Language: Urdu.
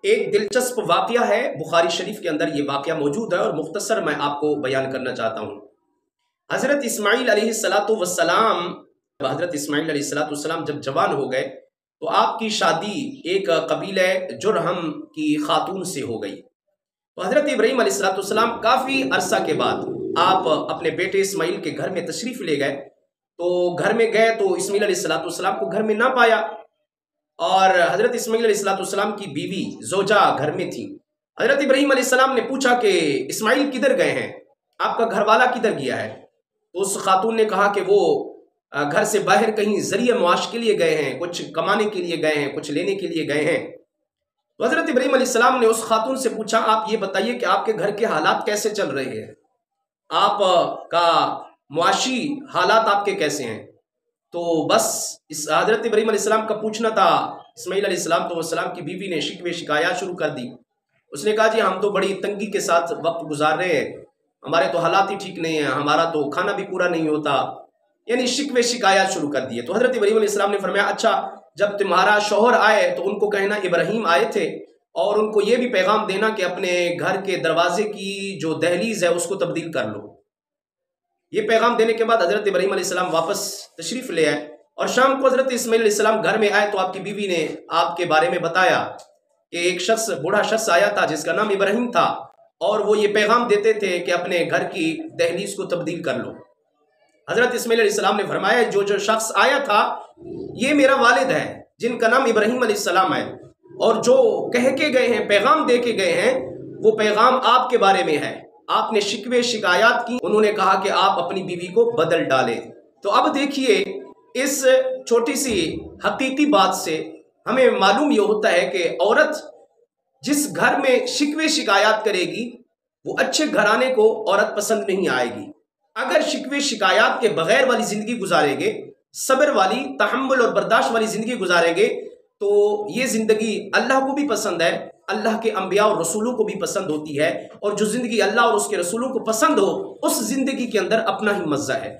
ایک دلچسپ واقعہ ہے، بخاری شریف کے اندر یہ واقعہ موجود ہے اور مختصر میں آپ کو بیان کرنا چاہتا ہوں۔ حضرت اسماعیل علیہ السلام جب جوان ہو گئے تو آپ کی شادی ایک قبیلہ جرہم کی خاتون سے ہو گئی۔ تو حضرت ابراہیم علیہ السلام کافی عرصہ کے بعد آپ اپنے بیٹے اسماعیل کے گھر میں تشریف لے گئے۔ تو گھر میں گئے تو اسماعیل علیہ السلام کو گھر میں نہ پایا، اور حضرت اسماعیل علیہ السلام کی بیوی زوجہ گھر میں تھی۔ حضرت ابراہیم علیہ السلام نے پوچھا کہ اسماعیل کدھر گئے ہیں، آپ کا گھر والا کدھر گیا ہے؟ تو اس خاتون نے کہا کہ وہ گھر سے باہر کہیں ذریعہ معاش کے لیے گئے ہیں، کچھ کمانے کے لیے گئے ہیں، کچھ لینے کے لیے گئے ہیں۔ تو حضرت ابراہیم علیہ السلام نے اس خاتون سے پوچھا، آپ یہ بتائیے کہ آپ کے گھر کے حالات کیسے چل رہے ہیں، آپ کا معاشی حالات آپ کے کیسے ہیں؟ تو بس اس حضرت ابراہیم علیہ السلام کا پوچھنا تھا۔ اسماعیل علیہ السلام کی بیوی نے شکوے شکایات شروع کر دی۔ اس نے کہا جی ہم تو بڑی تنگی کے ساتھ وقت گزار رہے ہیں، ہمارے تو حالات ہی ٹھیک نہیں ہیں، ہمارا تو کھانا بھی پورا نہیں ہوتا، یعنی شکوے شکایات شروع کر دیے۔ تو حضرت ابراہیم علیہ السلام نے فرمایا اچھا جب تمہارا شوہر آئے تو ان کو کہنا ابراہیم آئے تھے، اور ان کو یہ بھی پیغام دینا کہ اپنے گھر کے دروازے کی جو دہلیز ہے اس کو تبدیل کر لو۔ یہ پیغام دینے کے بعد حضرت ابراہیم علیہ السلام واپس تشریف لے آئے، اور شام کو حضرت اسماعیل علیہ السلام گھر میں آئے تو آپ کی بیوی نے آپ کے بارے میں بتایا کہ ایک بوڑھا شخص آیا تھا جس کا نام ابراہیم تھا، اور وہ یہ پیغام دیتے تھے کہ اپنے گھر کی دہلیز کو تبدیل کر لو۔ حضرت اسماعیل علیہ السلام نے فرمایا جو شخص آیا تھا یہ میرا والد ہے جن کا نام ابراہیم علیہ السلام ہے، اور جو کہہ کے گئے ہیں، پیغام دے کے گئے ہیں، وہ پیغام آپ کے بارے میں ہے۔ آپ نے شکوے شکایات کی، انہوں نے کہا کہ آپ اپنی بیوی کو بدل ڈالیں۔ تو اب دیکھیے اس چھوٹی سی حقیقی بات سے ہمیں معلوم یہ ہوتا ہے کہ عورت جس گھر میں شکوے شکایات کرے گی وہ اچھے گھرانے کو عورت پسند نہیں آئے گی۔ اگر شکوے شکایات کے بغیر والی زندگی گزاریں گے، صبر والی، تحمل اور برداشت والی زندگی گزاریں گے، تو یہ زندگی اللہ کو بھی پسند ہے، اللہ کے انبیاء اور رسولوں کو بھی پسند ہوتی ہے، اور جو زندگی اللہ اور اس کے رسولوں کو پسند ہو اس زندگی کے اندر اپنا ہی مزہ ہے۔